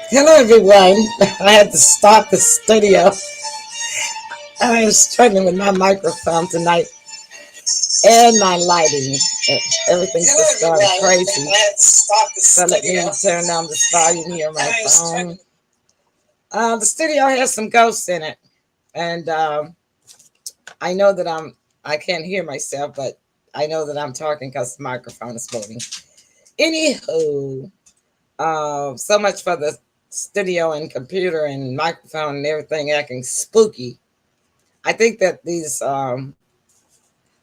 Hello, everyone. I had to stop the studio. I am struggling with my microphone tonight and my lighting. Everything's just started crazy. So let me turn down this volume here on my phone. The studio has some ghosts in it, and I know that I can't hear myself, but I know that I'm talking because the microphone is moving. Anywho, so much for the studio and computer and microphone and everything acting spooky. I think that these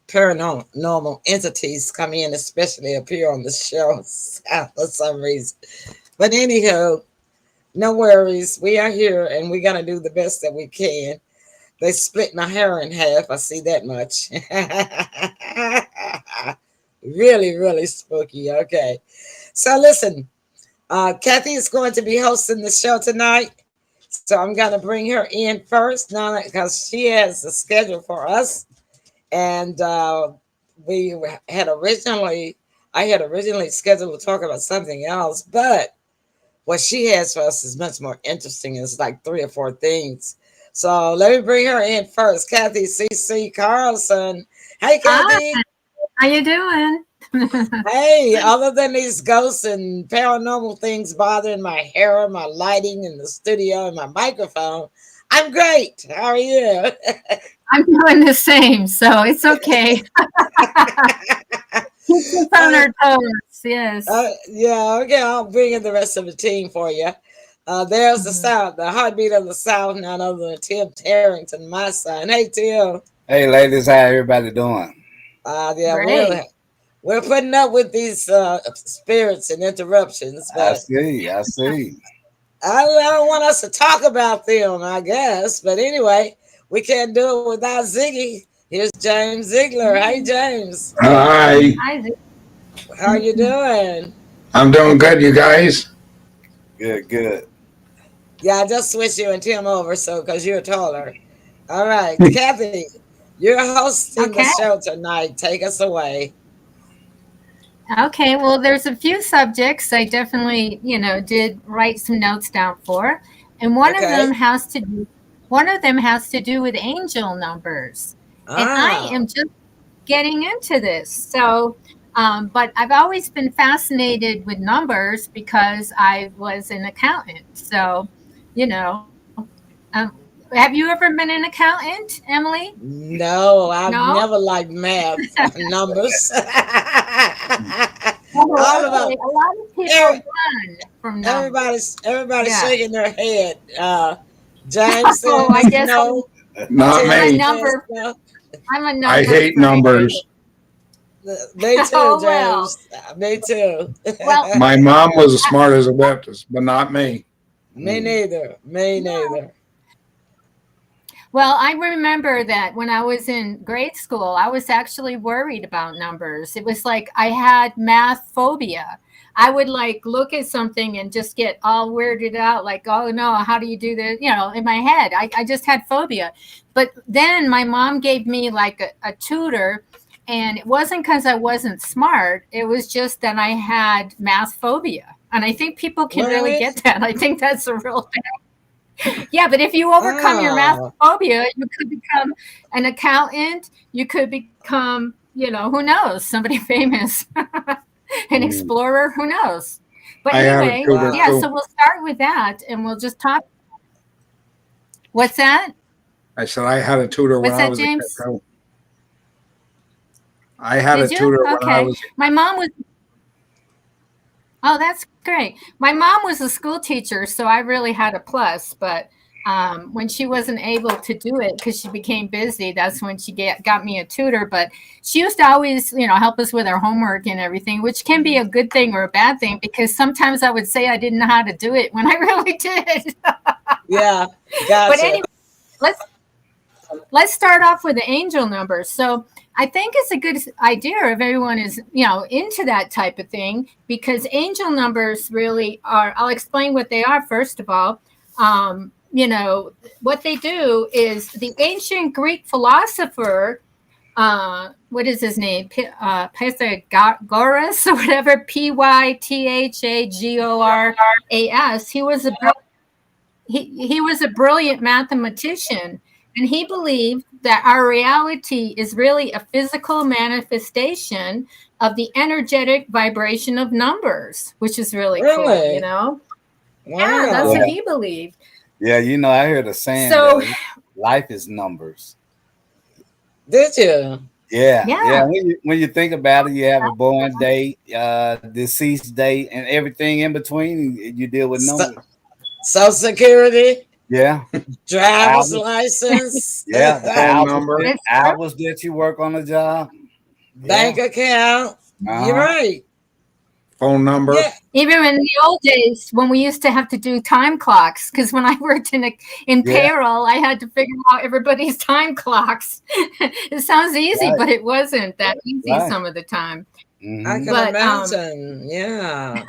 paranormal entities come in, especially appear on the show for some reason. But anyhow, no worries. We are here and we got to do the best that we can. They split my hair in half. I see that much. Really, really spooky. Okay. So listen, Kathy is going to be hosting the show tonight. So I'm going to bring her in first now because she has a schedule for us. And we had originally, I had originally scheduled to talk about something else, but what she has for us is much more interesting. It's like three or four things. So let me bring her in first. Kathy C.C. Carlson. Hey, Hi, Kathy. how you doing? Hey, other than these ghosts and paranormal things bothering my hair, my lighting in the studio, and my microphone, I'm great. How are you? I'm doing the same, so it's okay. Keeps us on uh, our toes. Yes. yeah, okay, I'll bring in the rest of the team for you. There's the Mhm. South, the heartbeat of the South, none other than Tim Harrington, my son. Hey, Tim. Hey, ladies, how everybody doing? Yeah, Great. we're putting up with these spirits and interruptions, I but see, I see. I don't want us to talk about them, I guess. But anyway, we can't do it without Ziggy. Here's James Ziegler. Hey, Mhm. James. Hi, Hi, How are you doing? I'm doing good, you guys. Good, good. Yeah, I just switched you and Tim over so because you're taller. All right, Kathy, you're hosting the Okay. show tonight. Take us away. Okay. Well, there's a few subjects I definitely, did write some notes down for, and Okay. one of them has to do with angel numbers, and I Ah, am just getting into this. So, but I've always been fascinated with numbers because I was an accountant. So, you know, have you ever been an accountant, Emily? no, I've No? never liked math numbers. All Oh, about okay. A lot of people every, run from numbers. everybody's Yeah. shaking their head. James Oh, says I guess no. Not I'm a Tim me. says number. no. I'm a I number hate freak. numbers. Me too, Oh well. James. Me too. Well, My mom was as smart as a whip, but not me. Me Mm. neither. Me yeah. neither. Well, I remember that when I was in grade school, I was actually worried about numbers. It was like I had math phobia. I would like look at something and just get all weirded out, like, oh no, how do you do this? In my head, I just had phobia. But then my mom gave me like a tutor, and it wasn't because I wasn't smart, it was just that I had math phobia. And I think people can really Really? get that. I think that's a real yeah, but if you overcome your math Oh. phobia, you could become an accountant. You could become, who knows, somebody famous, an Mm. explorer, who knows. But I had a anyway, tutor yeah, Wow. so too. we'll start with that and we'll just talk. What's that? I said I had a tutor when What's I that, was a kid James? too. I had a Did you? tutor when I Okay. was. My mom was, oh, that's great. My mom was a school teacher, so I really had a plus. But when she wasn't able to do it because she became busy, that's when she got me a tutor. But she used to always, help us with our homework and everything, which can be a good thing or a bad thing because sometimes I would say I didn't know how to do it when I really did. Yeah. But Gotcha. anyway, let's let's start off with the angel numbers. So I think it's a good idea if everyone is, into that type of thing, because angel numbers really are, I'll explain what they are first of all. What they do is the ancient Greek philosopher what is his name? Pythagoras or whatever, Pythagoras. He was a brilliant mathematician, and he believed that our reality is really a physical manifestation of the energetic vibration of numbers, which is really cool, Really? you know? Wow. Yeah, that's what he believed. Yeah, you know, I heard a saying So- that life is numbers. Did you? Yeah, Yeah. yeah. When you think about it, you have a born date, deceased date, and everything in between. You deal with numbers. Social Security, Yeah, driver's Hours. license, yeah. The Phone number. hours that you work on a job. bank account. You're Uh-huh. right. Phone number. Yeah. Even in the old days when we used to have to do time clocks, because when I worked in Yeah. payroll, I had to figure out everybody's time clocks. It sounds easy, Right. but it wasn't that easy Right. some of the time. I Mhm. can But, imagine. Yeah.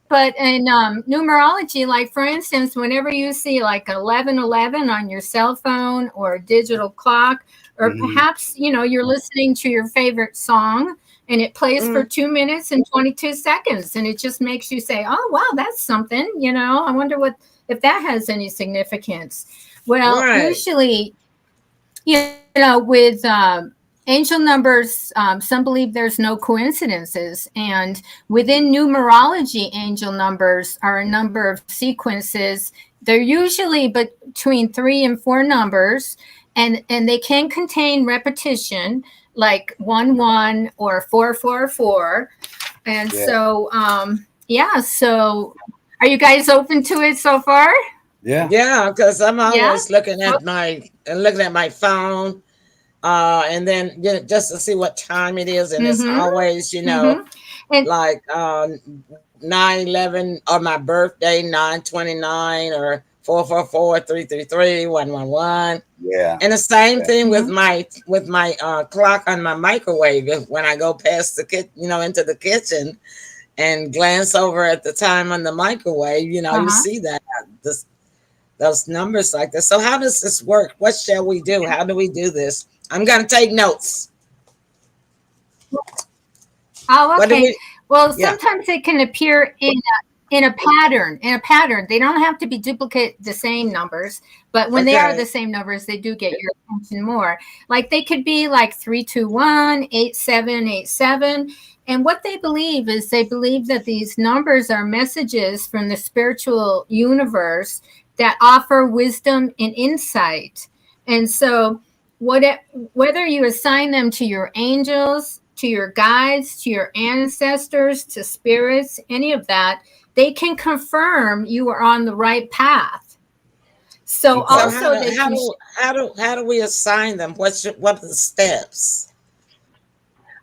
But in numerology, like for instance, whenever you see like 1111 on your cell phone or a digital clock, or Mhm. perhaps, you know, you're listening to your favorite song and it plays for 2 minutes and 22 seconds, and it just makes you say, oh, wow, that's something, you know, I wonder if that has any significance. Well, Right. usually, you know, with angel numbers, some believe there's no coincidences. And within numerology, angel numbers are a number of sequences. They're usually between 3 and 4 numbers, and they can contain repetition, like 11 or 444. And Yeah. so, yeah. So, are you guys open to it so far? Yeah. Yeah, because I'm Yeah. always looking at my phone, and then just to see what time it is, and it's Mhm. always, you know, And like 9/11 or my birthday, 9/29 or 444 333 111. Yeah. And the same Yeah. thing with my clock on my microwave. When I go past the into the kitchen and glance over at the time on the microwave, you Uh-huh. see that those numbers like this. So how does this work? What shall we do? How do we do this? I'm gonna take notes. Oh, What do okay. we? Well, Yeah. sometimes it can appear in a pattern. In a pattern, they don't have to be duplicate the same numbers, but when they are Okay. the same numbers, they do get your attention more. Like they could be like 321, 8787. And what they believe is they believe that these numbers are messages from the spiritual universe that offer wisdom and insight. And so whether you assign them to your angels, to your guides, to your ancestors, to spirits, any of that, they can confirm you are on the right path. So Okay. So also they can how do we assign them? What are the steps?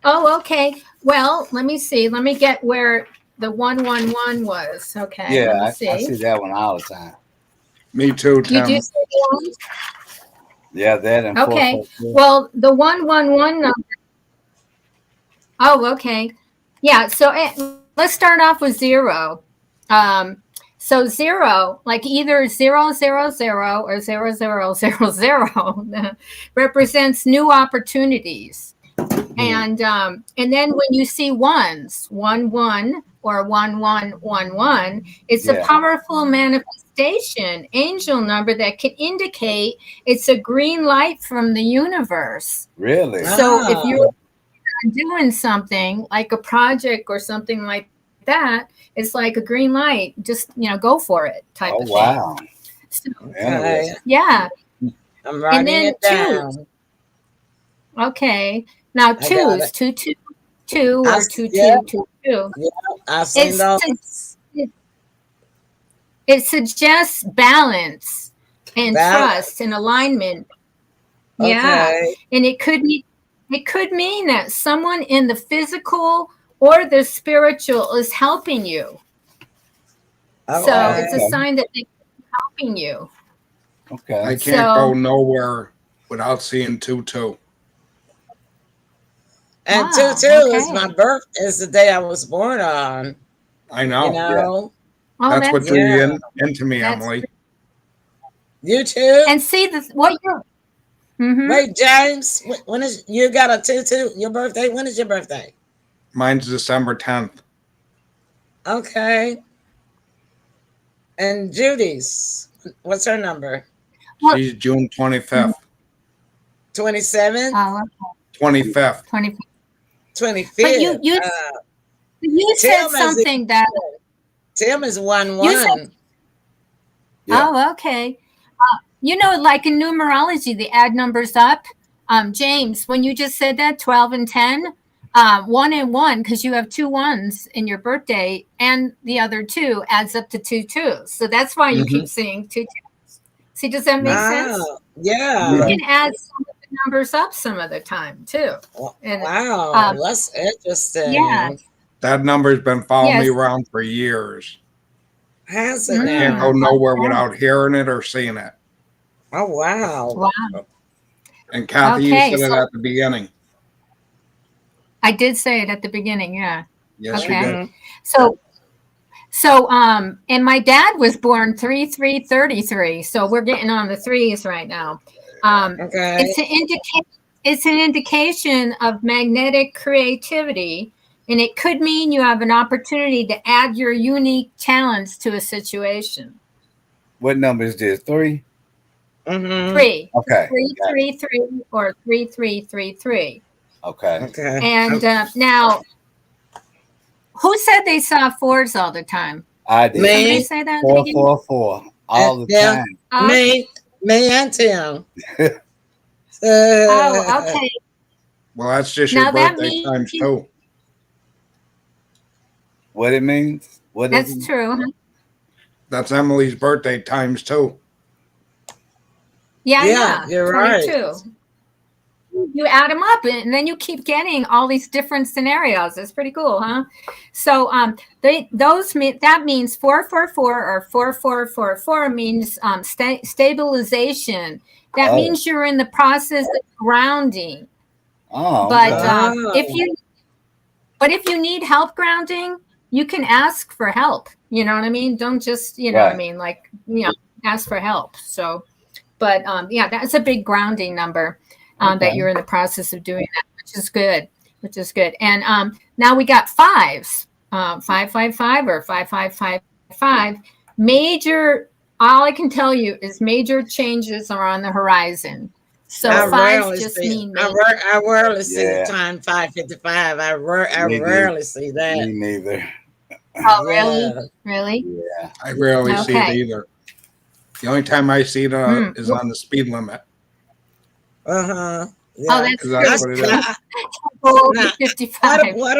Oh, okay. Well, let me see. Let me get where the 111 was. Okay, let me Yeah, I see. see that one all the time. Me too, You Tim. do see the one? Yeah, that and Okay. 444. Well, the 111 number. Oh, okay. Yeah. So let's start off with 0. So 0, like either 000 or 0000, represents new opportunities. And then when you see ones, 11 or 1111, it's a Yeah. powerful manifestation angel number that can indicate it's a green light from the universe. Really? So if Ah. you're doing something like a project or something like that, it's like a green light. Just go for it type Oh of wow. thing. So, Okay. Interesting. yeah. I'm writing then it down. Okay. Now I got twos, it. 222 I or s- 2222. Yeah, I've seen It's those. It suggests balance and Balance. trust and alignment. Yeah. Okay. And it could mean that someone in the physical or the spiritual is helping you. So it's a Okay. sign that they're helping you. Okay. I can't So- go nowhere without seeing 22. And Wow, 22 is okay. my birth. Is the day I was born on. I know. You know. Oh, That's what drew yeah. you into me, That's Emily. You too. And see what you're Mhm. Wait, James, when is you got a 2-2? Your birthday? When is your birthday? Mine's December 10th. Okay. And Judy's, what's her number? Well, She's June 25th. 27th? oh, 25th. 20. 25th. But you said Tim is something that Tim is 1-1. you said. Yeah. Oh, okay. You know, like in numerology, they add numbers up. James, when you just said that, 12 and 10, 1 and 1, because you have 2 1s in your birthday, and the other 2 adds up to 2 2s. So that's why you keep saying 2 2s. See, does that make sense? Yeah. You can add some of the numbers up some of the time, too. And, Wow, that's interesting. yeah. That number's been following me Yes. around for years. Has it Can't now? go nowhere without hearing it or seeing it. Oh, wow. Wow. And Kathy, Okay, you said so- it at the beginning. I did say it at the beginning, yeah. Yes, Okay. you did. So, and my dad was born 3/3/33. So we're getting on the threes right now. Okay. It's an indication of magnetic creativity, and it could mean you have an opportunity to add your unique talents to a situation. What number is this? 3? Mm-hmm. 3. Okay. 333 or 3333. Okay. Okay. And now, who said they saw 4s all the time? I did. Me. Somebody say that? 444 all the Yeah. time. Oh, Me and Tim. oh, okay. Well, that's just Now your that birthday means- times 2. What it means? What is That's it? true. That's Emily's birthday times 2. Yeah, you're 22. right. You add them up, and then you keep getting all these different scenarios. It's pretty cool, huh? So that means 444 or 4444 means stabilization. That Oh. means you're in the process of grounding. Oh, But okay. if you need help grounding, you can ask for help. You know what I mean? Don't just, you know what I Right. mean? Like, ask for help. So, but yeah, that's a big grounding number that Okay. you're in the process of doing that, which is good. And now we got 5s, 555 or 5555. All I can tell you is major changes are on the horizon. So I 5s rarely just see. mean I rarely see the Yeah. time 5:55. I Me rarely see that. Me neither. Oh, really? Yeah. Really? Yeah. I rarely see it Okay. either. The only time I see it is on the speed limit. Uh-huh. Yeah. Oh, that's 'Cause that's true. what it is. Oh, Nah, 55. what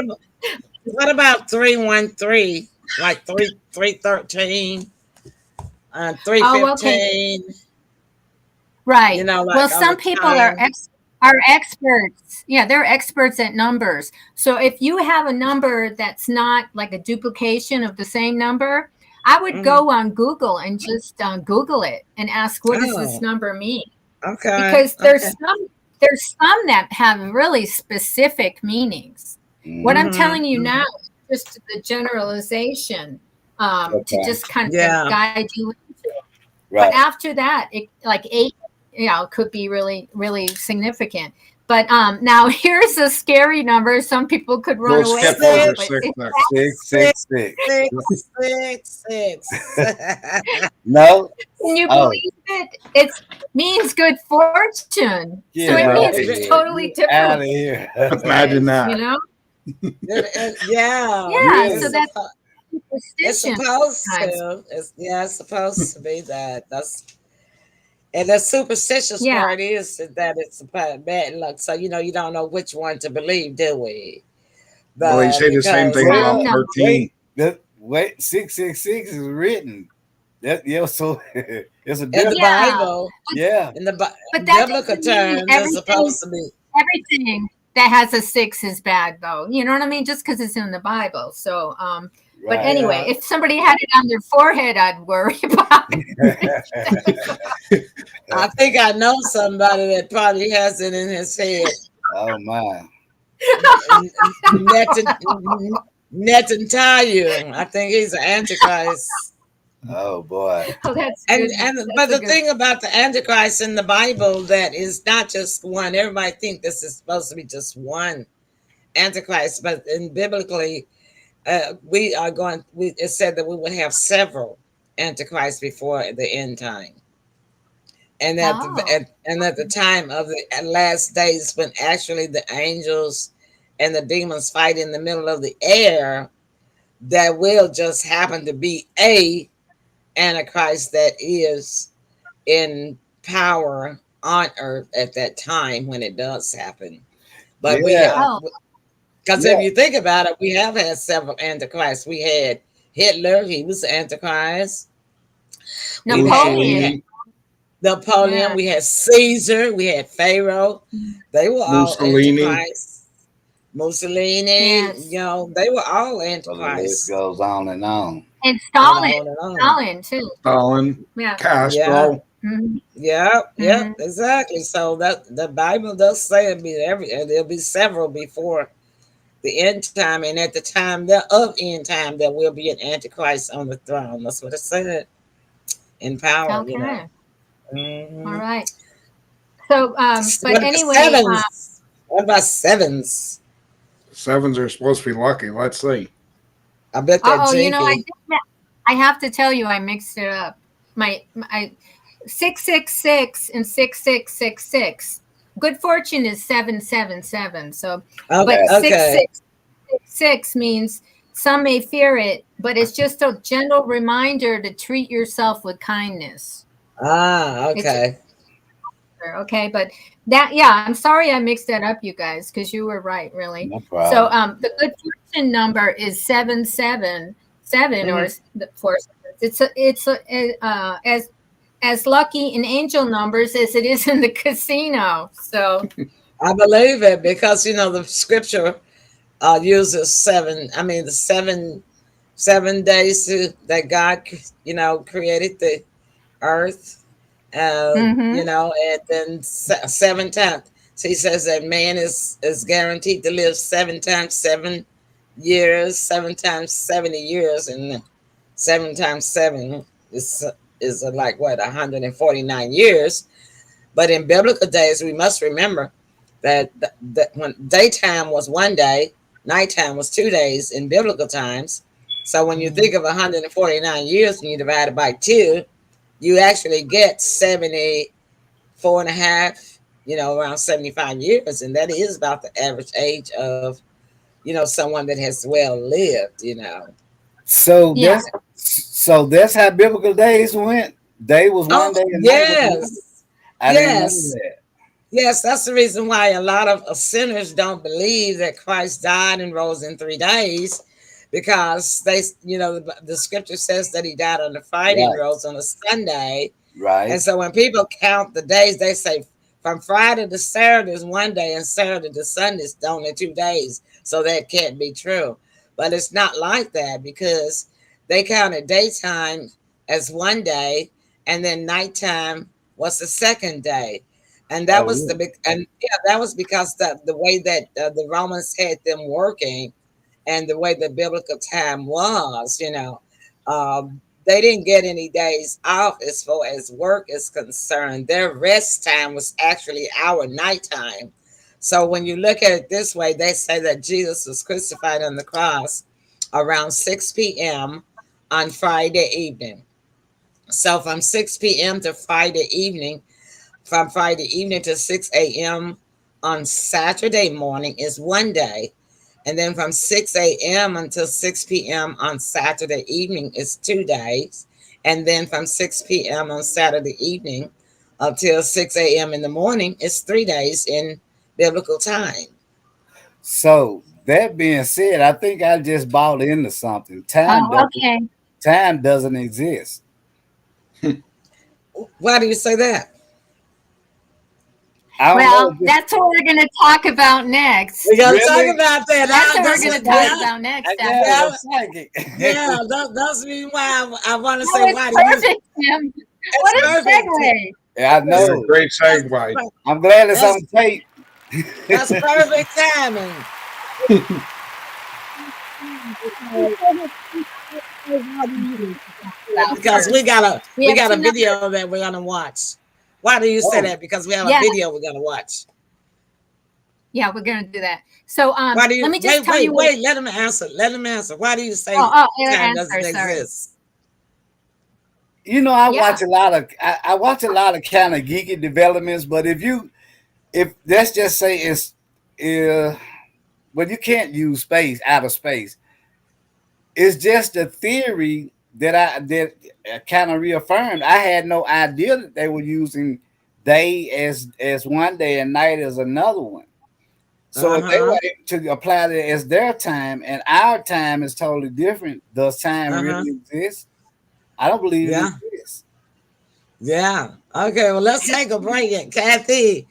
about 313? Like 313, 315. Right. You know, like well, all some the people are time. experts. Yeah, they're experts at numbers. So if you have a number that's not like a duplication of the same number, I would go on Google and just Google it and ask, what does this Oh. number mean? Okay. Because there's some that have really specific meanings. What I'm telling you now is just the generalization to Okay. just kind of Yeah. guide you into it. Right. But after that, it like 8, could be really, really significant. But now here's a scary number. Some people could run We'll away skip from over it, but 6 it's- next. 666. 666. No. Can you Oh. believe it? It means good fortune. Get So it out means of it's here. totally Get out of different. here. Imagine that. You know? Yeah. Yeah. Really? So that's It's superstition. supposed sometimes. to. It's supposed to be that. And the superstitious Yeah. part is that it's about bad luck. So you don't know which one to believe, do we? Well, they say the same thing Well, about no. 13. Wait, 666 is written. So it's a In the difference. Yeah. Bible, Yeah. in the But that biblical doesn't mean terms, it's everything- supposed to be. Everything that has a 6 is bad, though. You know what I mean? Just because it's in the Bible. So, but Right. anyway, if somebody had it on their forehead, I'd worry about it. I think I know somebody that probably has it in his head. Oh my. Netanyahu. I think he's an antichrist. Oh boy. Oh, that's And good. and That's but a the good. thing about the Antichrist in the Bible that is not just one. Everybody think this is supposed to be just one Antichrist, but in biblically, we are going. It said that we would have several Antichrists before the end time, and that Oh, and at the time of the last days, when actually the angels and the demons fight in the middle of the air, that will just happen to be a Antichrist that is in power on earth at that time when it does happen. But we Yeah. have, oh, because if Yeah. you think about it, we have had several antichrists. We had Hitler, he was antichrist. We had Napoleon. Mussolini, Napoleon, Yeah. we had Caesar, we had Pharaoh. They were all Mussolini. antichrists. Mussolini, Yes. they were all So the list antichrists. goes on and on. And And Stalin. on and on. Stalin too. Stalin, Yeah. Yeah. Castro. Mm-hmm. Yeah, Mm-hmm. exactly. So that the Bible does say there'll be several before the end time, and at the time of end time, there will be an antichrist on the throne. That's what it said in power. Okay. All Mhm. right. So, but What about anyway, sevens? What about sevens? Sevens are supposed to be lucky. Let's see. I bet that oh, you know, jinky. I have to tell you, I mixed it up. My 666 and 6666. Good fortune is 777. So, Okay, but okay. 6666 means some may fear it, but it's just a gentle reminder to treat yourself with kindness. It's Okay. okay, but that, yeah, I'm sorry I mixed that up, you guys, because you were right, really. No So problem. the good fortune number is 777 or Mhm. the four sevens. It's as lucky in angel numbers as it is in the casino. So I believe it because the scripture uses seven. I mean, the seven days that God created the earth, mm-hmm. and then seven times. So he says that man is guaranteed to live 7 times 7 years, 7 times 70 years, and 7 times 7 is like what 149 years. But in biblical days, we must remember that when daytime was one day, nighttime was 2 days in biblical times. So when you think of 149 years and you divide it by two, you actually get 74 and a half, around 75 years. And that is about the average age of, someone that has well lived. So Yeah. that's how biblical days went. Day was Oh, one day and night was another. yes. I didn't know Yes. that. Yes, that's the reason why a lot of sinners don't believe that Christ died and rose in 3 days, because the scripture says that he died on a Friday and Right, rose on a Sunday. And right. so when people count the days, they say from Friday to Saturday is one day, and Saturday to Sunday is only 2 days. So that can't be true. But it's not like that, because they counted daytime as one day, and then nighttime was the second day. And that Oh, was the really? big, and yeah, that was because the way that the Romans had them working, and the way the biblical time was. They didn't get any days off as far as work is concerned. Their rest time was actually our nighttime. So when you look at it this way, they say that Jesus was crucified on the cross around 6 p.m. on Friday evening. So from 6 p.m. to Friday evening, from Friday evening to 6 a.m. on Saturday morning is one day. And then from 6 a.m. until 6 p.m. on Saturday evening is 2 days. And then from 6 p.m. on Saturday evening until 6 a.m. in the morning is 3 days in biblical time. So that being said, I think I just bought into something. Oh, okay. Time doesn't exist. Why do you say that? I don't know. Well, that's what we're going to talk about next. We're going to talk Really? about that. That's what we're That's going to what, talk yeah, about next. Yeah, yeah, I'm psychic. yeah. That's the reason why I want to That say, was why do you? perfect, Tim. It's What a perfect. segue. Yeah, I Yeah, know. great That's, segue. I'm glad it's that's, on tape. that's perfect timing. Because we got We have a two video that we're gonna watch. Why do you say that? Because we have a video we're gonna watch. Yeah, we're gonna do that. So Why do you let me just tell you. Wait, let him answer. Let him answer. Why do you say time time answer, doesn't sorry. exist? You know, I watch a lot of kind of geeky developments, but if let's just say it's well, you can't use outer space. It's just a theory that kind of reaffirmed. I had no idea that they were using day as one day and night as another one. So if they were able to apply it as their time and our time is totally different, does time really exist? I don't believe it exists. Yeah. Okay. Well, let's take a break. Kathy,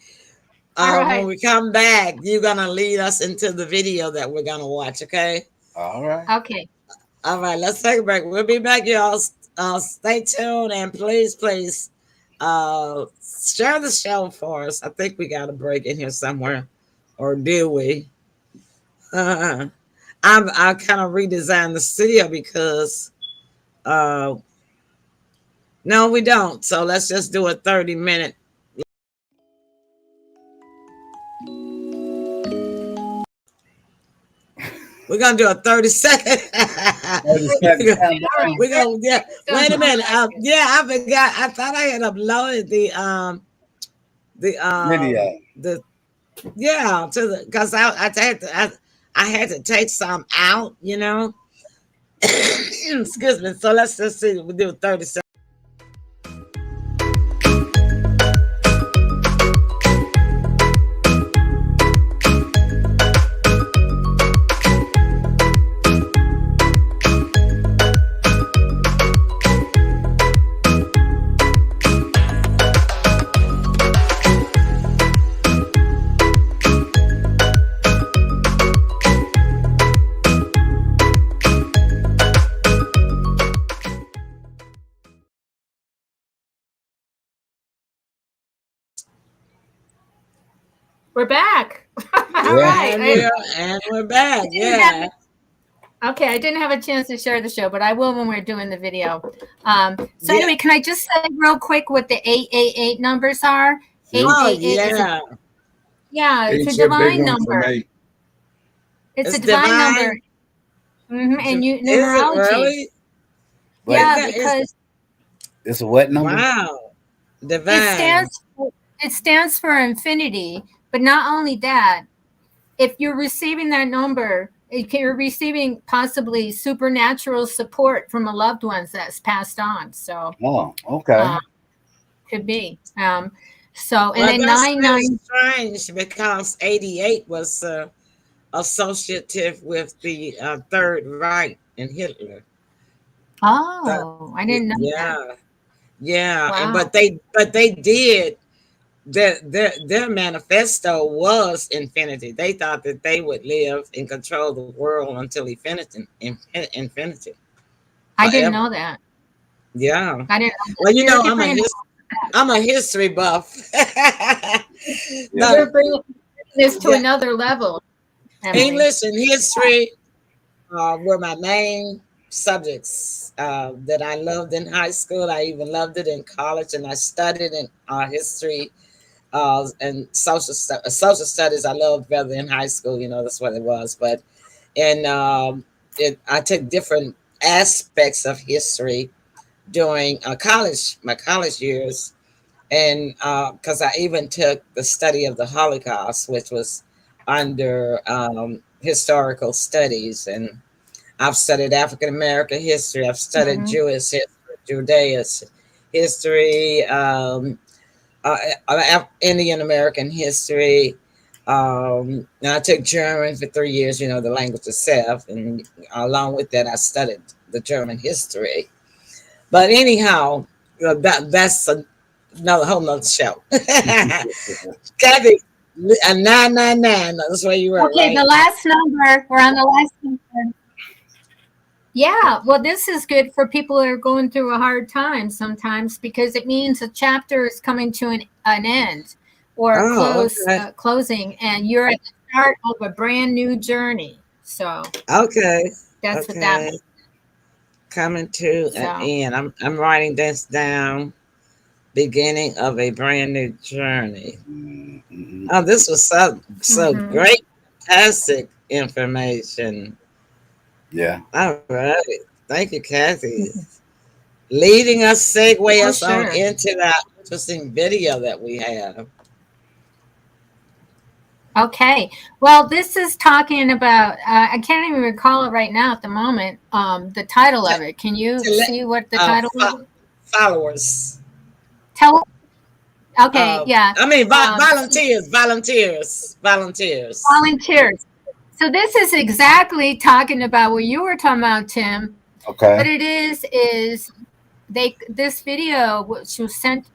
when we come back, you're gonna lead us into the video that we're gonna watch. Okay. All right. Okay. All right. Let's take a break. We'll be back, y'all. Stay tuned and please, share the show for us. I think we got a break in here somewhere, or do we? I kind of redesigned the studio because no, we don't. So let's just do a 30-minute. We're gonna do a 30-second. We're gonna wait a minute. I forgot. I thought I had uploaded the video. Because I had to take some out, you know. Excuse me. So let's just see. We do 30 seconds. We're back. All right. And we're back. Yeah. Okay, I didn't have a chance to share the show, but I will when we're doing the video. Anyway, can I just say real quick what the 888 numbers are? 888 it's a divine number. It's a divine number. And numerology. Is it really? Yeah, because it's a what number? Wow. Divine. It stands for infinity, but not only that, if you're receiving that number, you're receiving possibly supernatural support from a loved one that's passed on. So, could be. And then 99. Strange because 88 was associative with the Third Reich and Hitler. Oh, I didn't know that. Yeah, wow. But they did. Their manifesto was infinity. They thought that they would live and control the world until infinity. I didn't know that. Yeah. I didn't know. Well, you know, I'm a history buff. You're bringing this to another level. English and history were my main subjects that I loved in high school. I even loved it in college, and I studied in history and social studies. I loved better in high school. You know, that's what it was. But I took different aspects of history during my college years, and because I even took the study of the Holocaust, which was under historical studies, and I've studied African American history. I've studied Jewish history, Judaism history, Indian American history. And I took German for 3 years, you know, the language itself. And along with that, I studied the German history. But anyhow, that's another whole nother show. Kathy, 999, that's where you were. Okay, right? the last number. We're on the last number. Yeah, well, this is good for people who are going through a hard time sometimes, because it means a chapter is coming to an end or closing, and you're at the start of a brand new journey. So that's what that means. coming to an end. I'm writing this down. Beginning of a brand new journey. Mm-hmm. Oh, this was so great, fantastic information. Yeah. All right, thank you, Kathy, leading us, segue us on into that interesting video that we have. Okay. Well, this is talking about, I can't even recall it right now at the moment, the title of it. Can you see what the title is? Followers. Tell. Okay, yeah. I mean, volunteers. Volunteers. So this is exactly talking about what you were talking about, Tim. Okay. What it is this video, which was sent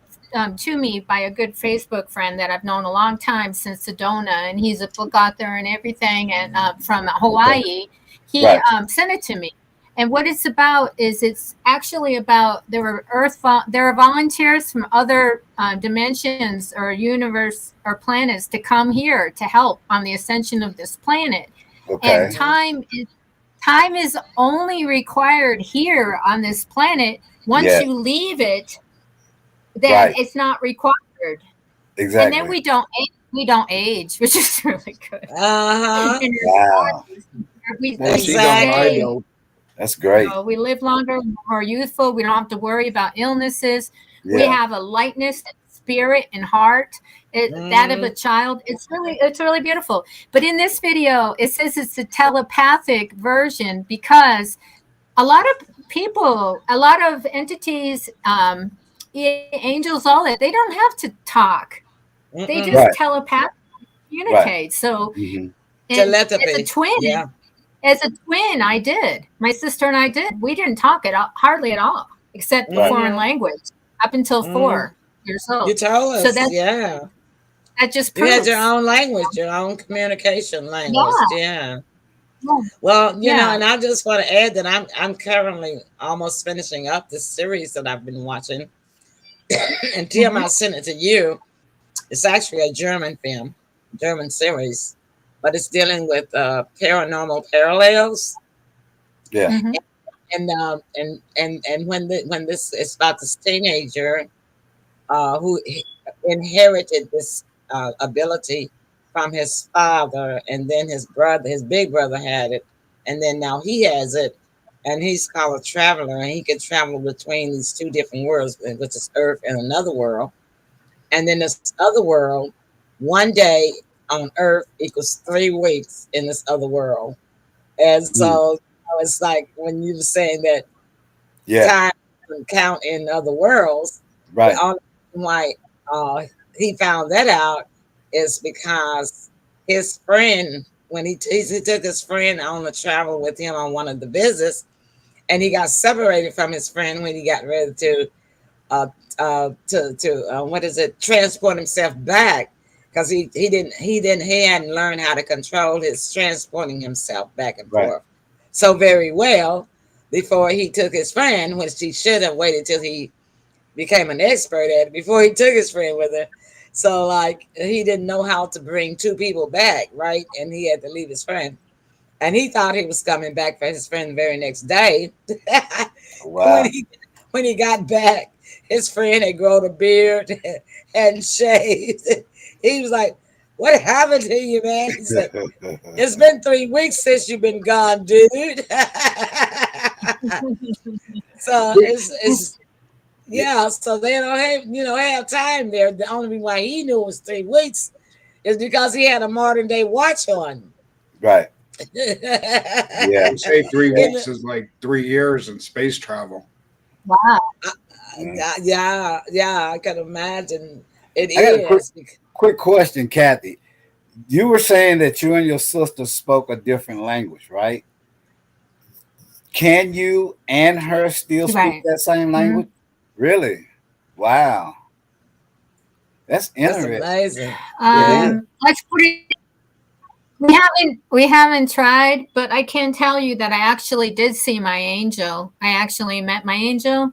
to me by a good Facebook friend that I've known a long time, since Sedona, and he's a book author and everything, and from Hawaii. He sent it to me. And what it's about is it's actually about there are volunteers from other dimensions or universe or planets to come here to help on the ascension of this planet. Okay. And time is only required here on this planet. Once you leave it, then it's not required. Exactly. And then we don't age, which is really good. Wow. Exactly. That's great. We live longer, more youthful. We don't have to worry about illnesses. We have a lightness, spirit, and heart. That of a child. It's really beautiful. But in this video, it says it's a telepathic version because a lot of people, a lot of entities, angels, all that, they don't have to talk. They just telepathically communicate. So telepathy. As a twin. Yeah. As a twin, I did. My sister and I did. We didn't talk hardly at all, except foreign language, up until 4 years old. You told us, so that just proves. You had your own language, your own communication language. Yeah. Well, you know, and I just want to add that I'm currently almost finishing up this series that I've been watching. And Tim, I sent it to you. It's actually a German series. But it's dealing with paranormal parallels. Yeah. And when this is about this teenager who inherited this ability from his father, and then his big brother had it, and then now he has it, and he's called a traveler, and he can travel between these two different worlds, which is Earth and another world. And then this other world, one day on Earth equals 3 weeks in this other world. And so it's like when you were saying that time doesn't count in other worlds. Right. The only reason why he found that out is because his friend, when he took his friend on a travel with him on one of the visits, and he got separated from his friend when he got ready to transport himself back. Because he hadn't learned how to control his transporting himself back and forth so very well before he took his friend, which he should have waited till he became an expert at it before he took his friend with her. So like he didn't know how to bring 2 people back, right? And he had to leave his friend. And he thought he was coming back for his friend the very next day. Wow. When he got back, his friend had grown a beard and shaved. He was like, "What happened to you, man?" He said, "It's been 3 weeks since you've been gone, dude." So it's so they don't have time there. The only reason why he knew it was 3 weeks is because he had a modern day watch on. Right. Yeah. Say 3 weeks is like 3 years in space travel. Wow. Yeah, I can imagine. It is. Quick question, Kathy. You were saying that you and your sister spoke a different language, right? Can you and her still speak that same language? Really? Wow. That's interesting. That's amazing. Let's put it. We haven't tried, but I can tell you that I actually did see my angel. I actually met my angel,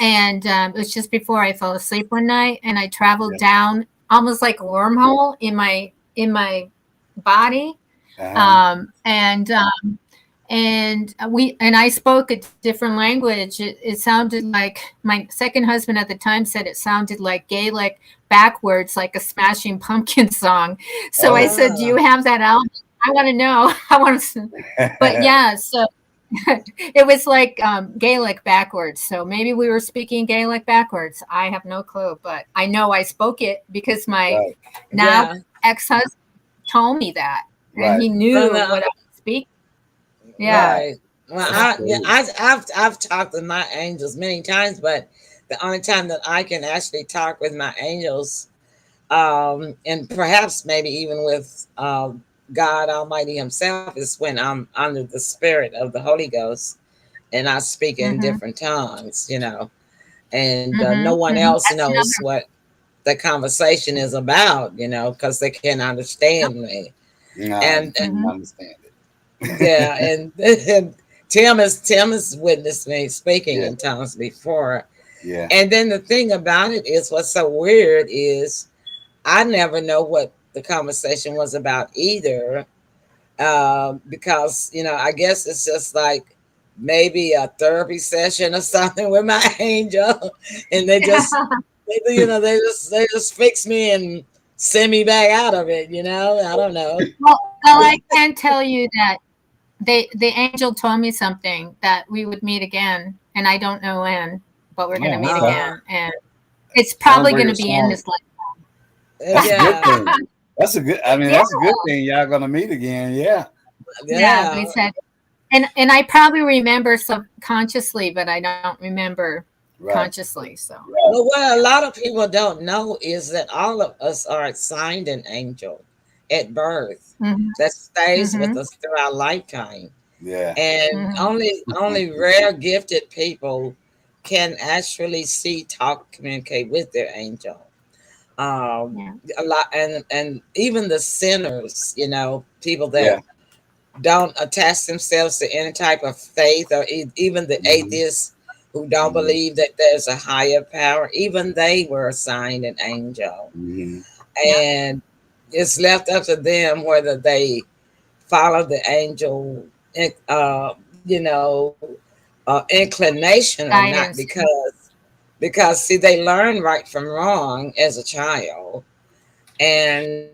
and it was just before I fell asleep one night, and I traveled down almost like a wormhole in my body, and and I spoke a different language. It sounded like, my second husband at the time said it sounded like Gaelic backwards, like a Smashing Pumpkin song. So I said, "Do you have that album? I want to know." I want to, but yeah, so it was like Gaelic backwards. So maybe we were speaking Gaelic backwards. I have no clue, but I know I spoke it because my now ex-husband told me that, and he knew what I was speaking. Yeah. Right. Well, I've talked with my angels many times, but the only time that I can actually talk with my angels, and perhaps maybe even with God Almighty Himself, is when I'm under the Spirit of the Holy Ghost, and I speak in different tongues, and no one else knows what the conversation is about, because they can't understand me. No, and understand it. Yeah, and Tim has witnessed me speaking in tongues before. Yeah. And then the thing about it is, what's so weird is I never know what the conversation was about either, because I guess it's just like maybe a therapy session or something with my angel, and they just they just fix me and send me back out of it. I don't know. Well, I can tell you that the angel told me something, that we would meet again, and I don't know when, but we're going to meet again, and it's probably going to be in this lifetime. That's a good thing. That's a good. I mean, that's a good thing. Y'all going to meet again. Yeah. Yeah. He said, and I probably remember subconsciously, but I don't remember consciously. So. Well, what a lot of people don't know is that all of us are assigned an angel at birth that stays with us through our lifetime. Yeah. And only rare gifted people can actually see, talk, communicate with their angel. A lot, and even the sinners, people that don't attach themselves to any type of faith, or even the atheists who don't believe that there's a higher power, even they were assigned an angel. And it's left up to them whether they follow the angel, inclination or not, because see, they learn right from wrong as a child, and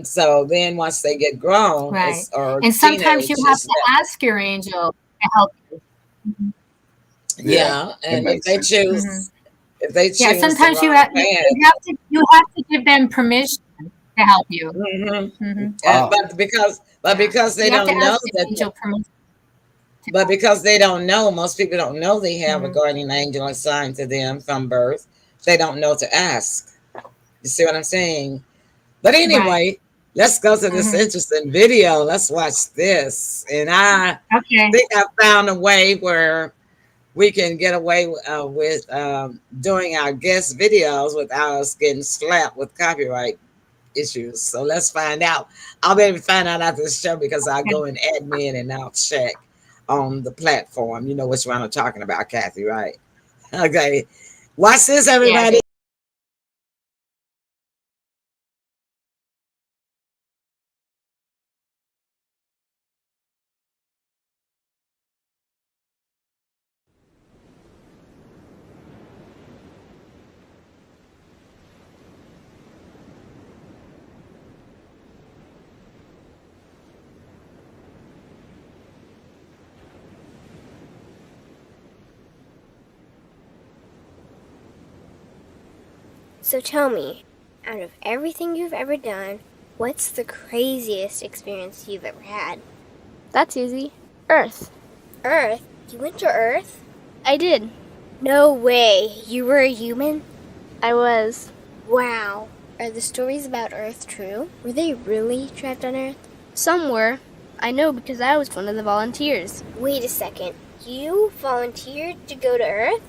so then once they get grown, and sometimes you have to ask your angel to help you. And if they choose, sometimes you have to give them permission to help you. But because they don't know that. But because they don't know, most people don't know they have a guardian angel assigned to them from birth. They don't know to ask. You see what I'm saying? But anyway, let's go to this interesting video. Let's watch this. And I think I found a way where we can get away with doing our guest videos without us getting slapped with copyright issues. So let's find out. I'll be able to find out after the show, because I'll go in admin and I'll check on the platform. You know which one I'm talking about, Kathy, right? Okay. Watch this, everybody. So tell me, out of everything you've ever done, what's the craziest experience you've ever had? That's easy. Earth. Earth? You went to Earth? I did. No way. You were a human? I was. Wow. Are the stories about Earth true? Were they really trapped on Earth? Some were. I know because I was one of the volunteers. Wait a second. You volunteered to go to Earth?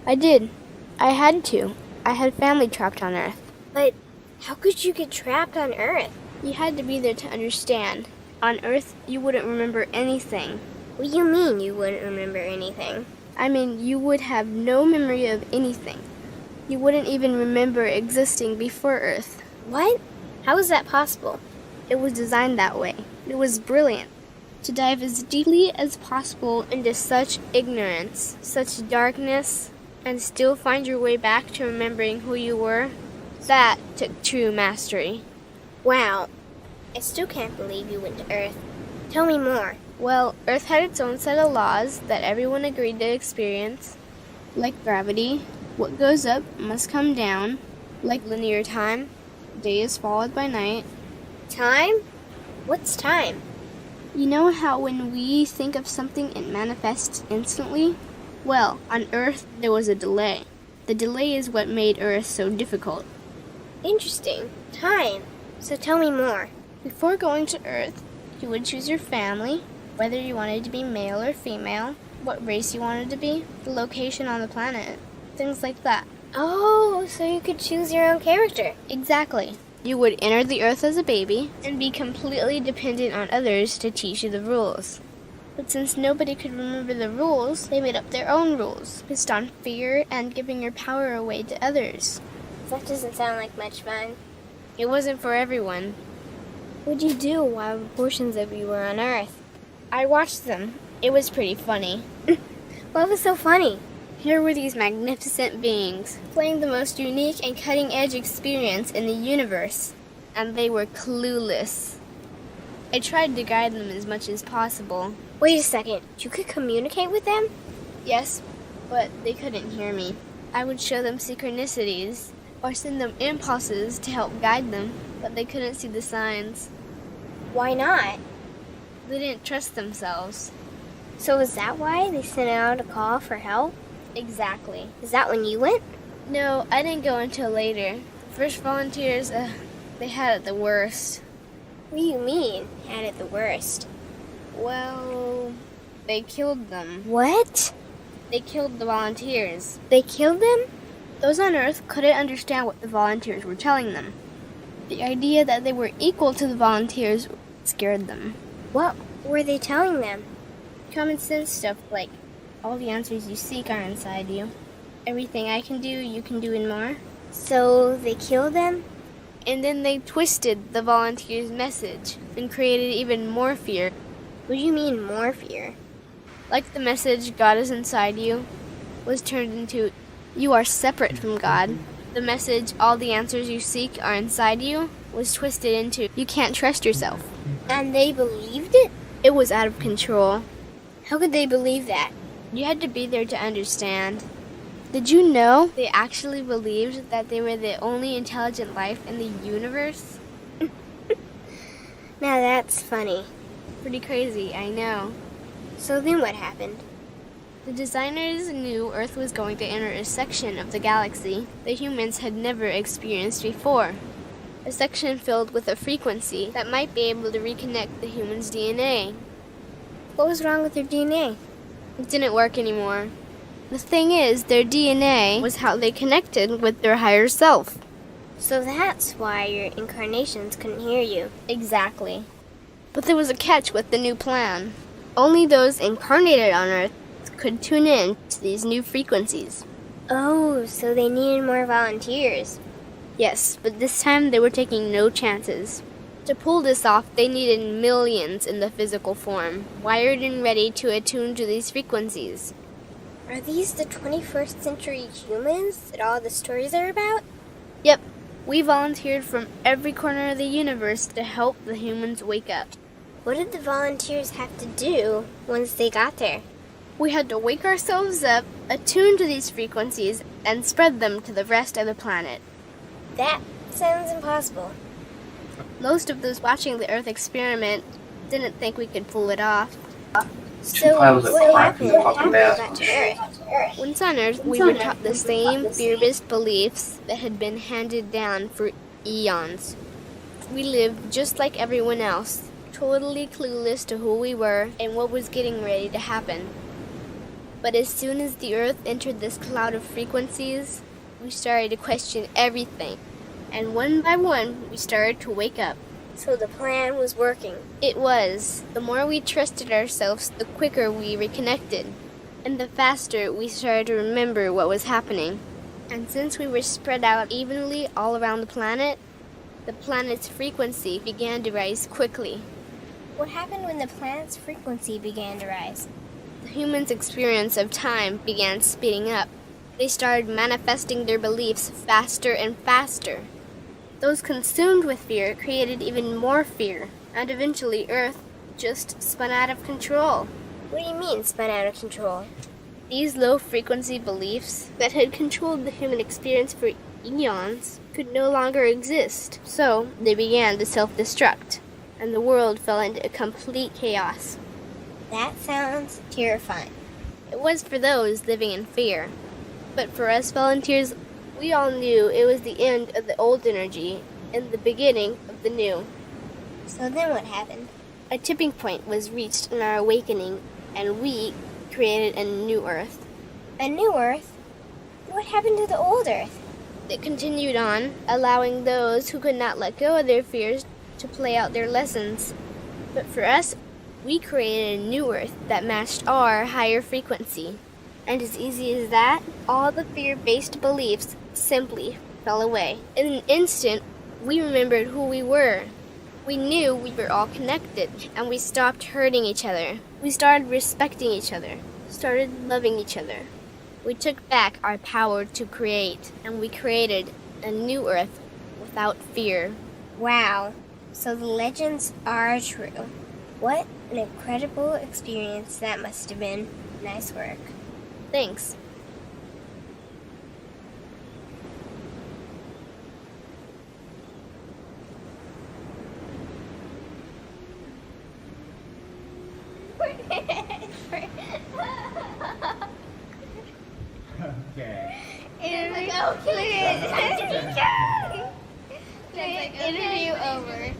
I did. I had to. I had family trapped on Earth. But how could you get trapped on Earth? You had to be there to understand. On Earth, you wouldn't remember anything. What do you mean you wouldn't remember anything? I mean, you would have no memory of anything. You wouldn't even remember existing before Earth. What? How is that possible? It was designed that way. It was brilliant. To dive as deeply as possible into such ignorance, such darkness, and still find your way back to remembering who you were, that took true mastery. Wow. I still can't believe you went to Earth. Tell me more. Well, Earth had its own set of laws that everyone agreed to experience. Like gravity, what goes up must come down. Like linear time, day is followed by night. Time? What's time? You know how when we think of something it manifests instantly? Well, on Earth there was a delay. The delay is what made Earth so difficult. Interesting. Time. So tell me more. Before going to Earth, you would choose your family, whether you wanted to be male or female, what race you wanted to be, the location on the planet, things like that. Oh, so you could choose your own character. Exactly. You would enter the Earth as a baby and be completely dependent on others to teach you the rules. But since nobody could remember the rules, they made up their own rules, based on fear and giving your power away to others. That doesn't sound like much fun. It wasn't for everyone. What'd you do while portions of you were on Earth? I watched them. It was pretty funny. What was so funny? Here were these magnificent beings, playing the most unique and cutting-edge experience in the universe, and they were clueless. I tried to guide them as much as possible. Wait a second. You could communicate with them? Yes, but they couldn't hear me. I would show them synchronicities, or send them impulses to help guide them, but they couldn't see the signs. Why not? They didn't trust themselves. So is that why they sent out a call for help? Exactly. Is that when you went? No, I didn't go until later. The first volunteers, they had it the worst. What do you mean, had it the worst? Well, they killed them. What? They killed the volunteers. They killed them? Those on Earth couldn't understand what the volunteers were telling them. The idea that they were equal to the volunteers scared them. What were they telling them? Common sense stuff like, all the answers you seek are inside you. Everything I can do, you can do and more. So they killed them? And then they twisted the volunteers' message and created even more fear. What do you mean more fear? Like the message, God is inside you, was turned into, you are separate from God. The message, all the answers you seek are inside you, was twisted into, you can't trust yourself. And they believed it? It was out of control. How could they believe that? You had to be there to understand. Did you know they actually believed that they were the only intelligent life in the universe? Now that's funny. Pretty crazy, I know. So then what happened? The designers knew Earth was going to enter a section of the galaxy that humans had never experienced before. A section filled with a frequency that might be able to reconnect the human's DNA. What was wrong with their DNA? It didn't work anymore. The thing is, their DNA was how they connected with their higher self. So that's why your incarnations couldn't hear you. Exactly. But there was a catch with the new plan. Only those incarnated on Earth could tune in to these new frequencies. Oh, so they needed more volunteers. Yes, but this time they were taking no chances. To pull this off, they needed millions in the physical form, wired and ready to attune to these frequencies. Are these the 21st century humans that all the stories are about? Yep. We volunteered from every corner of the universe to help the humans wake up. What did the volunteers have to do once they got there? We had to wake ourselves up, attune to these frequencies, and spread them to the rest of the planet. That sounds impossible. Most of those watching the Earth experiment didn't think we could pull it off. So what happened after we got to Earth? Once on Earth, we were taught the same fear-based beliefs that had been handed down for eons. We lived just like everyone else, totally clueless to who we were and what was getting ready to happen. But as soon as the Earth entered this cloud of frequencies, we started to question everything. And one by one, we started to wake up. So the plan was working. It was. The more we trusted ourselves, the quicker we reconnected. And the faster we started to remember what was happening. And since we were spread out evenly all around the planet's frequency began to rise quickly. What happened when the planet's frequency began to rise? The humans' experience of time began speeding up. They started manifesting their beliefs faster and faster. Those consumed with fear created even more fear, and eventually Earth just spun out of control. What do you mean, spun out of control? These low-frequency beliefs that had controlled the human experience for eons could no longer exist, so they began to self-destruct, and the world fell into complete chaos. That sounds terrifying. It was for those living in fear, but for us volunteers, we all knew it was the end of the old energy and the beginning of the new. So then what happened? A tipping point was reached in our awakening, and we created a new Earth. A new Earth? What happened to the old Earth? It continued on, allowing those who could not let go of their fears to play out their lessons. But for us, we created a new Earth that matched our higher frequency. And as easy as that, all the fear-based beliefs simply fell away. In an instant, we remembered who we were. We knew we were all connected, and we stopped hurting each other. We started respecting each other, started loving each other. We took back our power to create, and we created a new Earth without fear. Wow, so the legends are true. What an incredible experience that must have been. Nice work. Thanks. Okay. Interview over.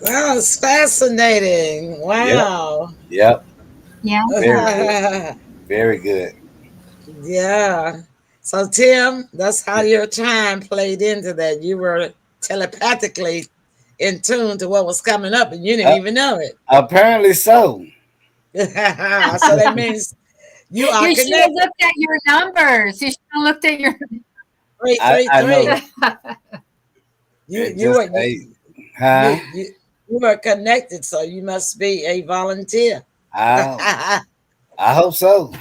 Wow, it's fascinating. Wow. Yep. Yeah. Very good. Yeah. So, Tim, that's how your time played into that. You were telepathically in tune to what was coming up, and you didn't even know it. Apparently so. So that means you are You should have connected. looked at your numbers. You should have looked at your. I know. You were connected, so you must be a volunteer. I hope so.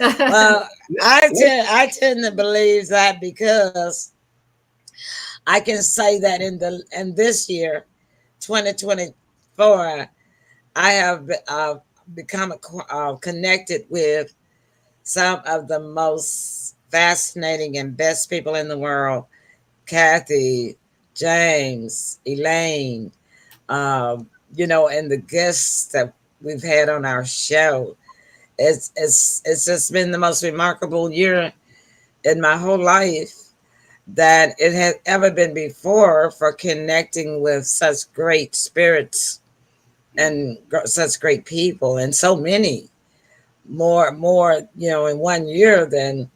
Well, I tend to believe that because I can say that in this year, 2024, I have become connected with some of the most fascinating and best people in the world: Kathy, James, Elaine, and the guests that we've had on our show. It's just been the most remarkable year in my whole life that it had ever been before for connecting with such great spirits and such great people, and so many more in 1 year than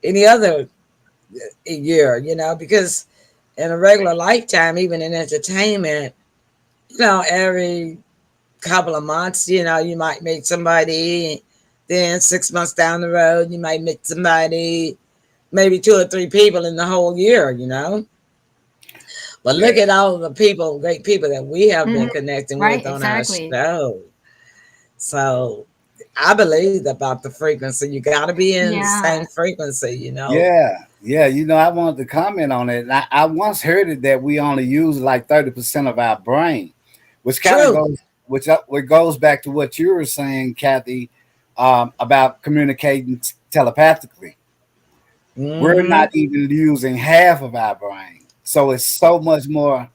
any other year, because in a regular lifetime, even in entertainment, every couple of months, you might meet somebody. Then 6 months down the road, you might meet somebody, maybe 2 or 3 people in the whole year, But look at all the great people that we have been connecting with on our show. So I believe about the frequency. You got to be in the same frequency, Yeah. I wanted to comment on it. I once heard it that we only use like 30% of our brain, which kind of goes back to what you were saying, Kathy, about communicating telepathically. Mm-hmm. We're not even using half of our brain. So it's so much more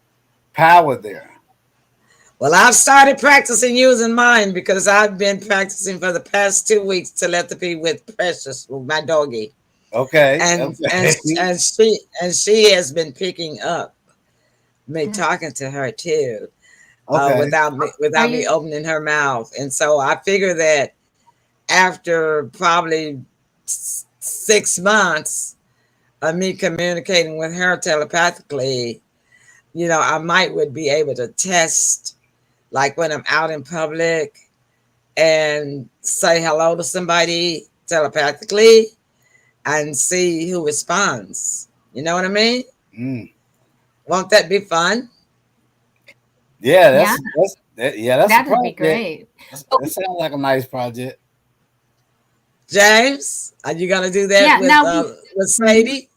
power there. Well, I've started practicing using mine because I've been practicing for the past 2 weeks telepathy with Precious, with my doggy. Okay. And she has been picking up me talking to her too, without me opening her mouth. And so I figure that after probably 6 months of me communicating with her telepathically, I might would be able to test, like when I'm out in public and say hello to somebody telepathically and see who responds. You know what I mean? Mm. Won't that be fun? Yeah, Yeah. that's That a would be project. great. That sounds like a nice project. James, are you gonna do that Yeah. Now, with Sadie?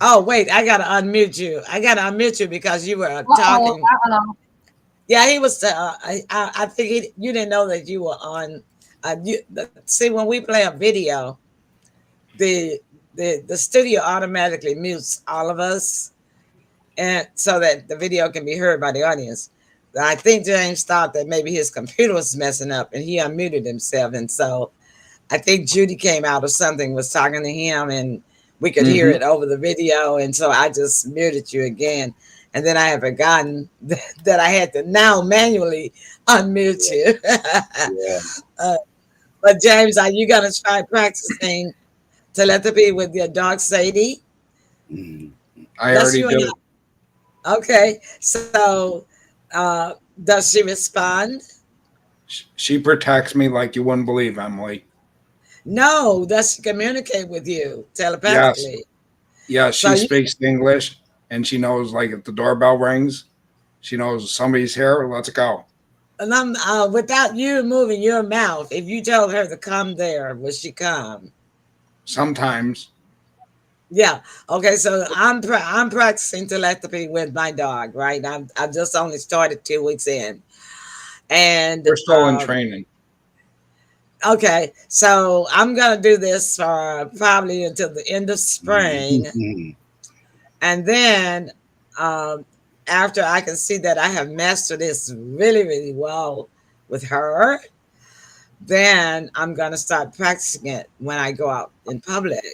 Oh wait, I gotta unmute you. I gotta unmute you because you were talking. Yeah, he was. I think you didn't know that you were on. See, when we play a video, the the studio automatically mutes all of us, and so that the video can be heard by the audience. I think James thought that maybe his computer was messing up, and he unmuted himself, and so I think Judy came out or something, was talking to him, and we could hear it over the video, and so I just muted you again. And then I had forgotten that I had to now manually unmute you. Yeah. But James, are you gonna try practicing telepathy with your dog Sadie? I already did. Okay, so does she respond? She protects me like you wouldn't believe, Emily. No, does she communicate with you telepathically? Yes, she speaks English, and she knows, like, if the doorbell rings, she knows somebody's here. Let's go. And I'm without you moving your mouth. If you told her to come there, will she come? Sometimes. Yeah. Okay. So I'm practicing telepathy with my dog. Right. I've just only started 2 weeks in, and we're still in training. Okay, so I'm gonna do this for probably until the end of spring, and then after I can see that I have mastered this really, really well with her, then I'm gonna start practicing it when I go out in public,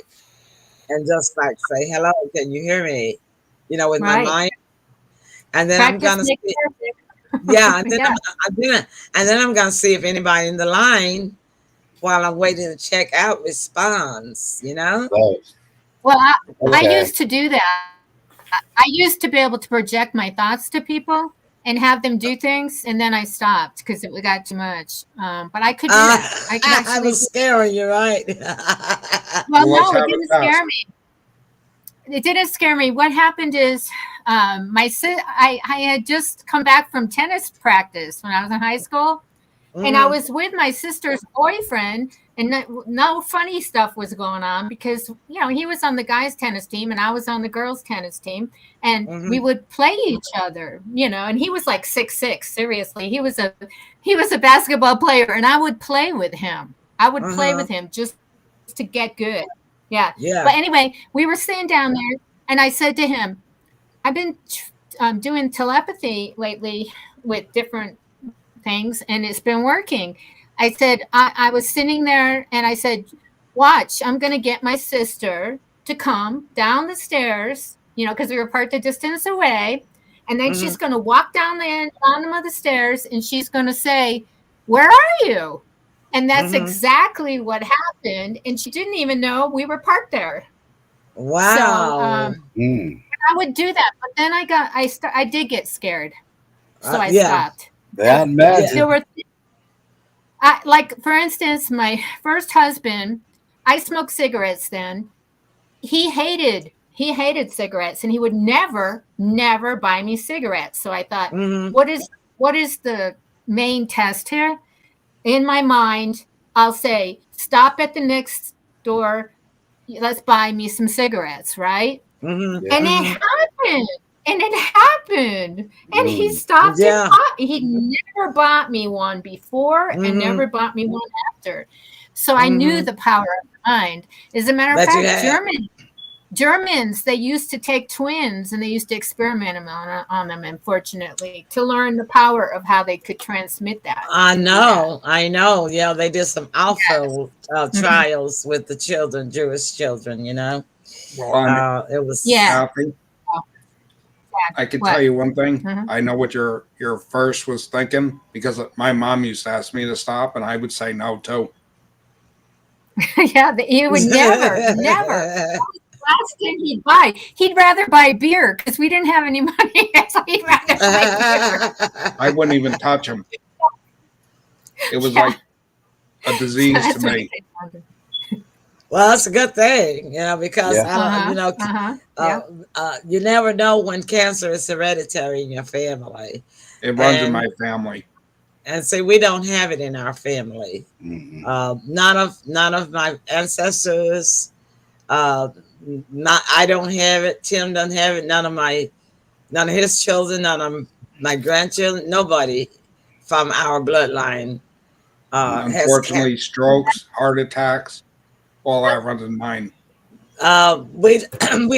and just like say hello, can you hear me? With my mind, and then I'm gonna see, yeah, and then I'm gonna see if anybody in the line, while I'm waiting to check out, responds, Well, I used to do that. I used to be able to project my thoughts to people and have them do things, and then I stopped because it got too much. But I could do that. I could actually. I was scaring you, right? Well, no, it didn't scare me. It didn't scare me. What happened is, I had just come back from tennis practice when I was in high school. And I was with my sister's boyfriend, and no funny stuff was going on because, he was on the guys' tennis team and I was on the girls' tennis team, and we would play each other, and he was like 6'6". Seriously, he was a basketball player, and I would play with him. I would play with him just to get good. Yeah. But anyway, we were sitting down there, and I said to him, I've been doing telepathy lately with different things, and it's been working. I said, I was sitting there, and I said, watch, I'm going to get my sister to come down the stairs, because we were part the distance away. And then she's going to walk down the bottom of the stairs, and she's going to say, where are you? And that's exactly what happened. And she didn't even know we were parked there. Wow. So I would do that. But then I did get scared. So I stopped. Yeah, there were, like, for instance, my first husband, I smoked cigarettes then. He hated cigarettes, and he would never buy me cigarettes. So I thought, what is the main test here? In my mind, I'll say, stop at the next door. Let's buy me some cigarettes, right? And it happened. And he stopped. Yeah. He never bought me one before and never bought me one after. So I knew the power of the mind. As a matter of fact, Germans, they used to take twins and they used to experiment on them, unfortunately, to learn the power of how they could transmit that. I know. Yeah, they did some alpha trials with the children, Jewish children, Well, it was Kathy, I can tell you one thing. I know what your first was thinking, because my mom used to ask me to stop, and I would say no too. Yeah, you would never. last thing he'd buy. He'd rather buy beer because we didn't have any money. So he'd rather buy beer. I wouldn't even touch him. It was like a disease to me. Well, that's a good thing, because you never know when cancer is hereditary in your family. It runs in my family. And see, we don't have it in our family. Mm-hmm. None of my ancestors. I don't have it. Tim doesn't have it. None of his children. None of my grandchildren. Nobody from our bloodline. Unfortunately, strokes, heart attacks, all that runs in mine. We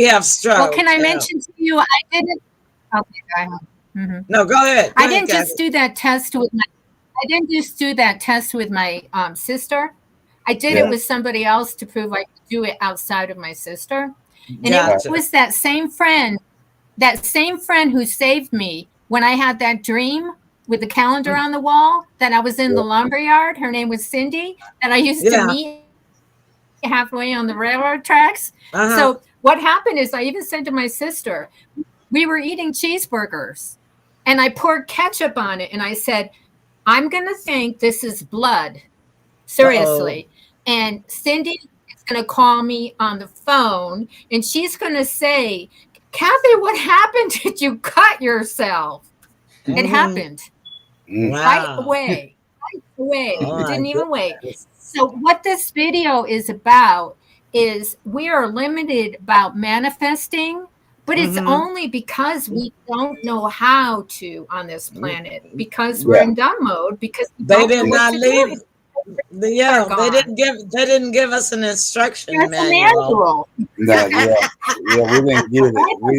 have strokes. Well, can I mention to you? I didn't. Okay, go ahead. Mm-hmm. No, go ahead. I didn't just do that test with my. I didn't just do that test with my sister. I did it with somebody else to prove I could do it outside of my sister. And it was that same friend who saved me when I had that dream with the calendar on the wall that I was in the lumberyard. Her name was Cindy, and I used to meet halfway on the railroad tracks. So what happened is I even said to my sister, we were eating cheeseburgers, and I poured ketchup on it, and I said, I'm going to think this is blood. Seriously. And Cindy is going to call me on the phone, and she's going to say, Cathy, what happened? Did you cut yourself? It happened. Right away. Didn't even wait. So what this video is about is we are limited about manifesting, but it's only because we don't know how to on this planet, because we're in dumb mode, because they did not leave. They didn't give us an instruction manual. No, we didn't get it. We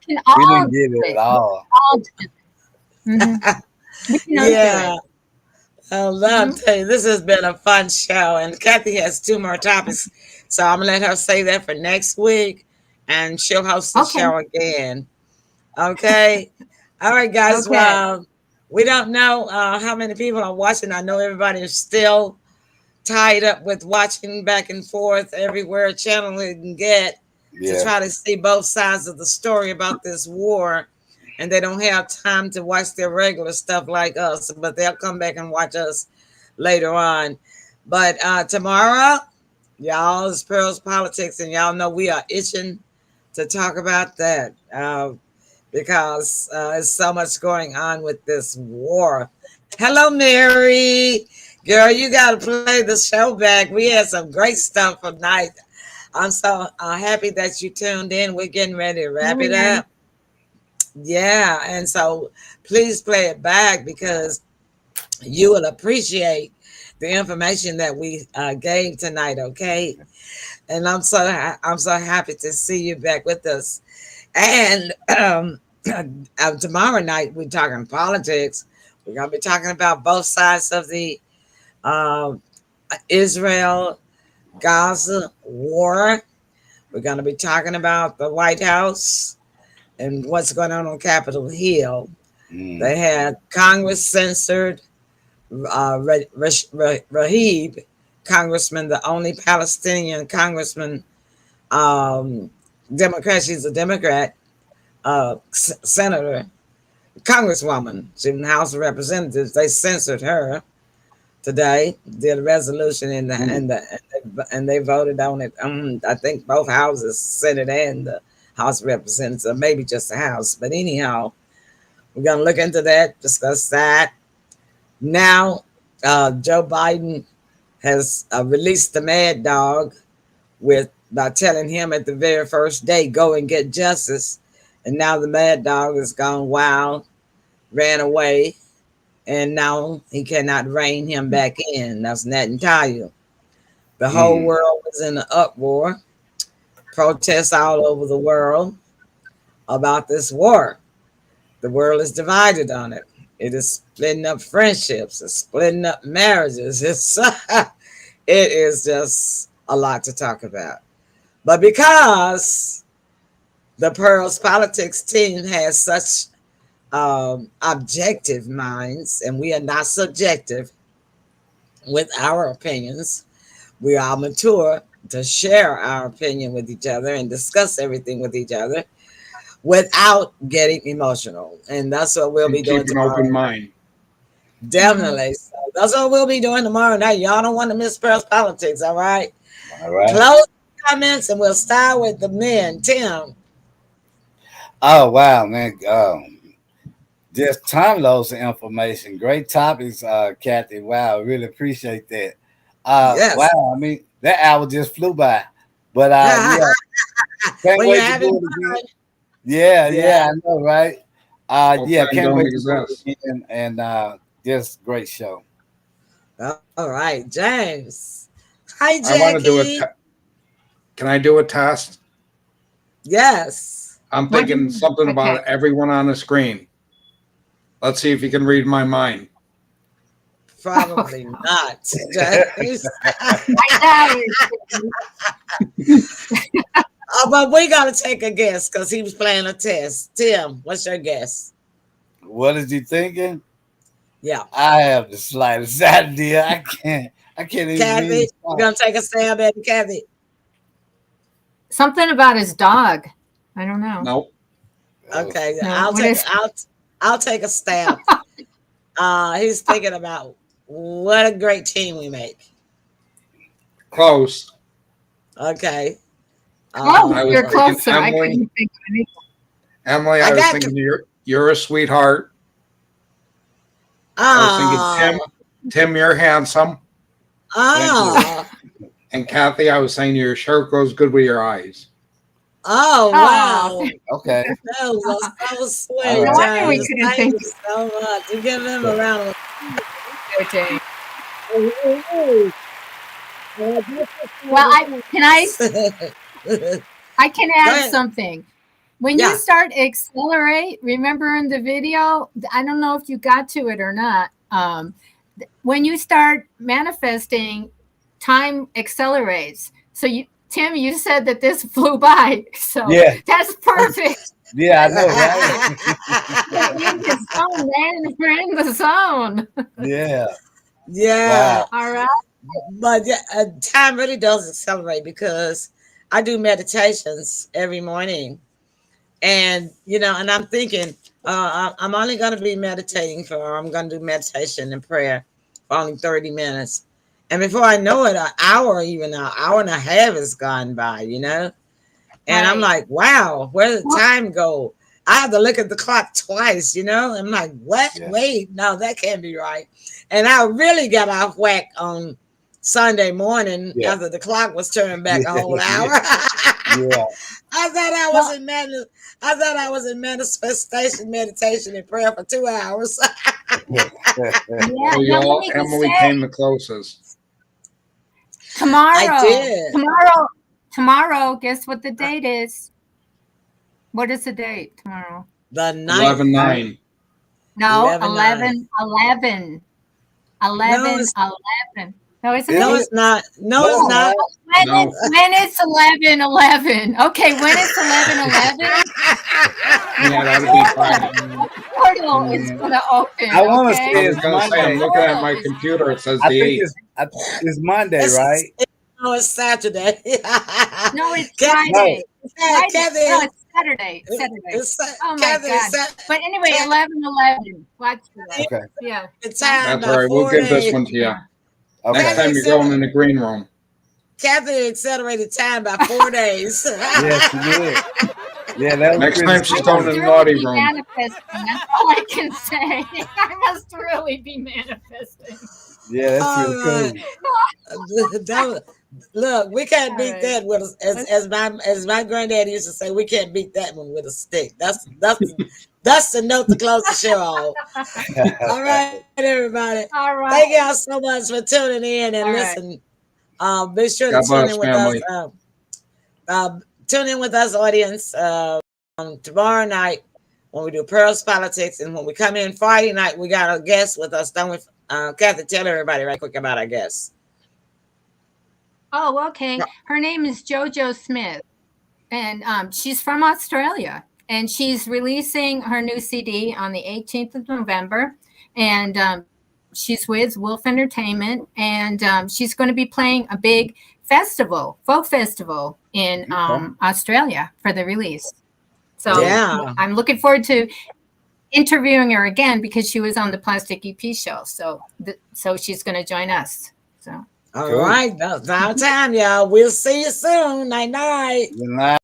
didn't get it at all. I'll tell you, this has been a fun show, and Cathy has 2 more topics, so I'm gonna let her say that for next week, and she'll host the show again. Okay. All right, guys. Okay. Well, we don't know how many people are watching. I know everybody is still tied up with watching back and forth everywhere channel they can get to try to see both sides of the story about this war. And they don't have time to watch their regular stuff like us, but they'll come back and watch us later on. But tomorrow, y'all, is Pearl's Politics, and y'all know we are itching to talk about that because there's so much going on with this war. Hello, Mary. Girl, you got to play the show back. We had some great stuff tonight. I'm so happy that you tuned in. We're getting ready to wrap it up. Yeah, and so please play it back because you will appreciate the information that we gave tonight, okay? And I'm so happy to see you back with us. And tomorrow night we're talking politics. We're gonna be talking about both sides of the Israel-Gaza war. We're gonna be talking about the White House and what's going on Capitol Hill. They had Congress censored Rahib, congressman, the only Palestinian congressman, Democrat. She's a Democrat, senator, congresswoman. She's in the House of Representatives. They censored her today. Did a resolution and they voted on it. I think both houses, Senate and the House of Representatives, or maybe just the House. But anyhow, we're going to look into that, discuss that. Now, Joe Biden has released the mad dog by telling him at the very first day, go and get justice. And now the mad dog has gone wild, ran away, and now he cannot rein him back in. That's Netanyahu. The whole world was in an uproar. Protests all over the world about this war. The world is divided on it. It is splitting up friendships. It's splitting up marriages. It is just a lot to talk about. But because the Pearls Politics team has such objective minds, and we are not subjective with our opinions, we are mature, to share our opinion with each other and discuss everything with each other without getting emotional. And that's what we'll be doing keep an tomorrow. open mind. Definitely. So that's what we'll be doing tomorrow night. Y'all don't want to miss Pearl's Politics, all right? All right. Close comments, and we'll start with the men. Tim. Oh, wow, man. Just ton loads of information. Great topics, Kathy. Wow, really appreciate that. Yes. Wow, I mean, that hour just flew by. But yeah, can't When wait you're to having do it fun. again. Yeah, I know, right? Yeah, Hope can't don't wait to exist. do it again. And just great show. All right, James. Hi, Jackie. I want to do it. Can I do a test? Yes. I'm thinking something about everyone on the screen. Let's see if you can read my mind. Probably not, James. But we got to take a guess because he was playing a test. Tim, what's your guess? What is he thinking? Yeah. I have the slightest idea. I can't even Kathy, read. you're going to take a stab at it, Kathy? Something about his dog. I don't know. Nope. Okay, No, I'll take a stab. He's thinking about what a great team we make. Close. Okay. You're closer. I couldn't think of anything. Emily, I was thinking you're a sweetheart. I was thinking Tim, you're handsome. And Kathy, I was saying your shirt goes good with your eyes. Oh, wow. Okay. That was so sweet. No wonder we couldn't Thank think you so much. You give him a round of applause. Well, I can add something. When you start accelerate, remember in the video, I don't know if you got to it or not. When you start manifesting, time accelerates. So Tim, you said that this flew by. So that's perfect. Yeah, I know, right? You're in the zone, man. We're in the zone. Yeah. Wow. All right. But time really does accelerate because I do meditations every morning. And, and I'm thinking, I'm only going to be meditating I'm going to do meditation and prayer for only 30 minutes. And before I know it, an hour and a half has gone by, And I'm like, wow, where did the time go? I have to look at the clock twice, I'm like, what? Yeah. Wait, no, that can't be right. And I really got off whack on Sunday morning after the clock was turned back a whole hour. I thought I was in manifestation, meditation, and prayer for 2 hours. Emily came the closest. Tomorrow. I did. Tomorrow, guess what the date is? What is the date tomorrow? The 9th. 11/9. No, 11/11. 11/11. No, it's not. No, it's not. When it's 11/11. Okay, when it's 11/11. Yeah, that'll be fine. The portal is going to open. I want to say it's Monday. I'm looking at my computer. It says the 8th. It's Monday, right? No, it's Saturday. No, it's Friday. It's Friday. No, it's Saturday. Oh my God. But anyway, 11/11. Watch that. Okay. Yeah. It's time. That's all right. We'll give this one to you. Okay. Next time you're going in the green room. Kathy accelerated time by 4 days. Yes, she did. Yeah, that was next time she's going in the naughty room. Manifesting. That's all I can say. I must really be manifesting. Yeah, that's really cool. Look, we can't beat that with as my granddad used to say. We can't beat that one with a stick. That's the note to close the show off. All right, everybody. All right. Thank y'all so much for tuning in and listen. Be sure to tune in with us. Tune in with us, audience, on tomorrow night when we do Pearl's Politics, and when we come in Friday night, we got a guest with us. Don't we, Kathy? Tell everybody right quick about our guest. Oh, okay. Her name is JoJo Smith, and she's from Australia, and she's releasing her new CD on the 18th of November, and she's with Wolf Entertainment, and she's going to be playing a big folk festival in Australia for the release. So Yeah. I'm looking forward to interviewing her again because she was on the Plastic EP show. So so she's going to join us. So all right, that's our time, y'all. We'll see you soon. Night night. Good night.